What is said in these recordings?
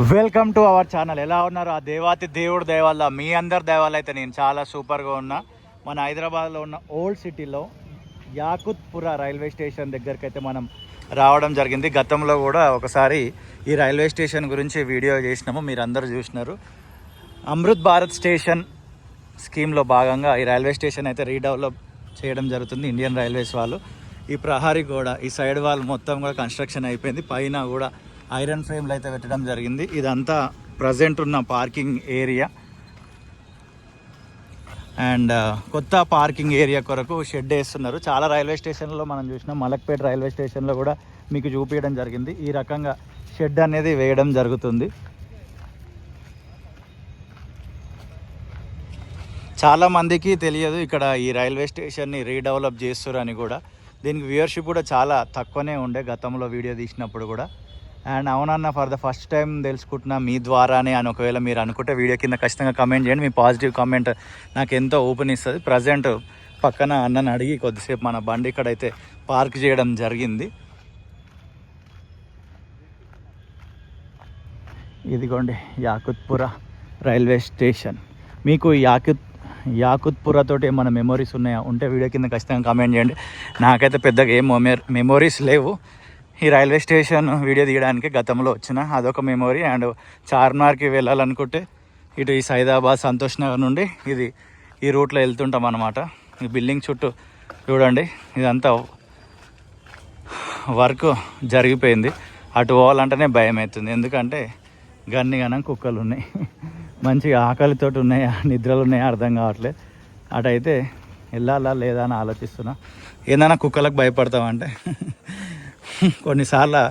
Welcome to our channel. ఎలా ఉన్నారు? ఆ దేవాతి దేవుడు దయవల్ల, మీ అందరి దయవల్ల అయితే నేను చాలా సూపర్గా ఉన్నా. మన హైదరాబాద్లో ఉన్న ఓల్డ్ సిటీలో యాకుత్పురా రైల్వే స్టేషన్ దగ్గరికి అయితే మనం రావడం జరిగింది. గతంలో కూడా ఒకసారి ఈ రైల్వే స్టేషన్ గురించి వీడియో చేసినాము, మీరు అందరూ చూసినారు. అమృత్ భారత్ స్టేషన్ స్కీమ్లో భాగంగా ఈ రైల్వే స్టేషన్ అయితే రీడెవలప్ చేయడం జరుగుతుంది ఇండియన్ రైల్వేస్ వాళ్ళు. ఈ ప్రహారీ గోడ, ఈ సైడ్ వాల్ మొత్తం కూడా కన్స్ట్రక్షన్ అయిపోయింది. పైన కూడా ఐరన్ ఫ్రేమ్లు అయితే పెట్టడం జరిగింది. ఇదంతా ప్రజెంట్ ఉన్న పార్కింగ్ ఏరియా. అండ్ కొత్త పార్కింగ్ ఏరియా కొరకు షెడ్ వేస్తున్నారు. చాలా రైల్వే స్టేషన్లో మనం చూసినాం. మలక్పేట రైల్వే స్టేషన్లో కూడా మీకు చూపించడం జరిగింది. ఈ రకంగా షెడ్ అనేది వేయడం జరుగుతుంది. చాలామందికి తెలియదు ఇక్కడ ఈ రైల్వే స్టేషన్ని రీడెవలప్ చేస్తారని కూడా. దీనికి వ్యూవర్షిప్ కూడా చాలా తక్కువనే ఉండే గతంలో వీడియో తీసినప్పుడు కూడా. అండ్ అవునన్న, ఫర్ ద ఫస్ట్ టైం తెలుసుకుంటున్నా మీ ద్వారానే అని ఒకవేళ మీరు అనుకుంటే వీడియో కింద ఖచ్చితంగా కమెంట్ చేయండి. మీ పాజిటివ్ కామెంట్ నాకు ఎంతో ఓపెన్ ఇస్తుంది. ప్రజెంట్ పక్కన అన్నని అడిగి కొద్దిసేపు మన బండి ఇక్కడైతే పార్క్ చేయడం జరిగింది. ఇదిగోండి యాకుత్పురా రైల్వే స్టేషన్. మీకు యాకుత్పురా తోటి ఏమైనా మెమోరీస్ ఉన్నాయా? ఉంటే వీడియో కింద ఖచ్చితంగా కమెంట్ చేయండి. నాకైతే పెద్దగా ఏం మెమోరీస్ లేవు. ఈ రైల్వే స్టేషన్ వీడియో తీయడానికి గతంలో వచ్చిన అదొక మెమొరీ. అండ్ చార్మినార్కి వెళ్ళాలనుకుంటే ఇటు ఈ సైదాబాద్ సంతోష్ నగర్ నుండి ఈ రూట్లో వెళ్తుంటాం అన్నమాట. ఈ బిల్డింగ్ చుట్టూ చూడండి, ఇదంతా వర్క్ జరిగిపోయింది. అటు పోవాలంటేనే భయం అవుతుంది, ఎందుకంటే గన్నిగనం కుక్కలు ఉన్నాయి. మంచిగా ఆకలితోటి ఉన్నాయా నిద్రలు ఉన్నాయా అర్థం కావట్లేదు. అటైతే వెళ్ళాలా లేదా అని ఆలోచిస్తున్నా. ఏదైనా కుక్కలకు భయపడతామంటే కొన్నిసార్లు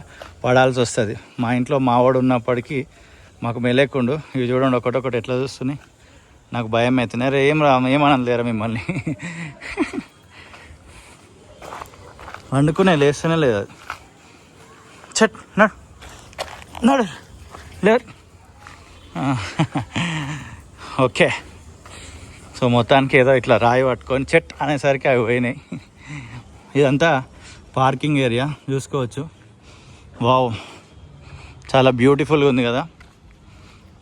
పడాల్సి వస్తుంది. మా ఇంట్లో మావాడు ఉన్నప్పటికీ మాకు మెలేకుండు. ఇవి చూడండి ఒకటొకటి ఎట్లా చూస్తున్నాయి, నాకు భయం అవుతున్నాయి. రే ఏమనలు లేరా మిమ్మల్ని? వండుకునే లేస్తూనే లేదు. చట్ నడు లేరు. ఓకే, సో మొత్తానికి ఏదో ఇట్లా రాయి పట్టుకొని చెట్ అనేసరికి అవి పోయినాయి. ఇదంతా పార్కింగ్ ఏరియా చూసుకోవచ్చు. వావ్, చాలా బ్యూటిఫుల్గా ఉంది కదా,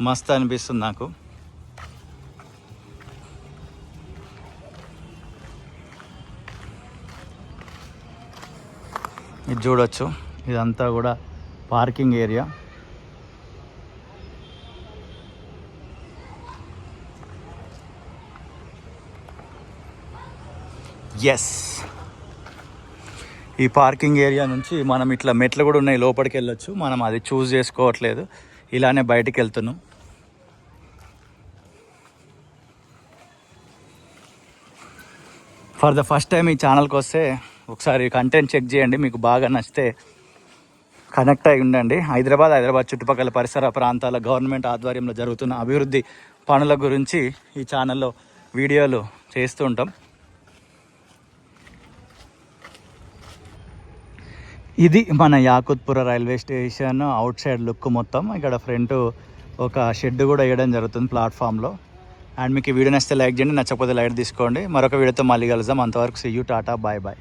మస్త్ అనిపిస్తుంది నాకు. ఇది చూడొచ్చు, ఇదంతా కూడా పార్కింగ్ ఏరియా. ఎస్, ఈ పార్కింగ్ ఏరియా నుంచి మనం ఇట్లా మెట్లు కూడా ఉన్నాయి, లోపలికి వెళ్ళొచ్చు. మనం అది చూస్ చేసుకోవట్లేదు, ఇలానే బయటికి వెళ్తున్నాం. ఫర్ ద ఫస్ట్ టైం ఈ ఛానల్కి వస్తే ఒకసారి కంటెంట్ చెక్ చేయండి. మీకు బాగా నచ్చితే కనెక్ట్ అయి ఉండండి. హైదరాబాద్ చుట్టుపక్కల పరిసర ప్రాంతాల గవర్నమెంట్ ఆధ్వర్యంలో జరుగుతున్న అభివృద్ధి పనుల గురించి ఈ ఛానల్లో వీడియోలు చేస్తూ ఉంటాం. ఇది మన Yakutpura railway station out side look మొత్తం. ఇక్కడ ఫ్రంట్ ఒక షెడ్ కూడా వేయడం జరుగుతుంది ప్లాట్ఫామ్లో. అండ్ మీకు ఈ వీడియో నచ్చితే లైక్ చేయండి, నచ్చకపోతే లైట్ తీసుకోండి. మరొక వీడియోతో మళ్ళీ కలుద్దాం. అంతవరకు see you, tata, bye bye.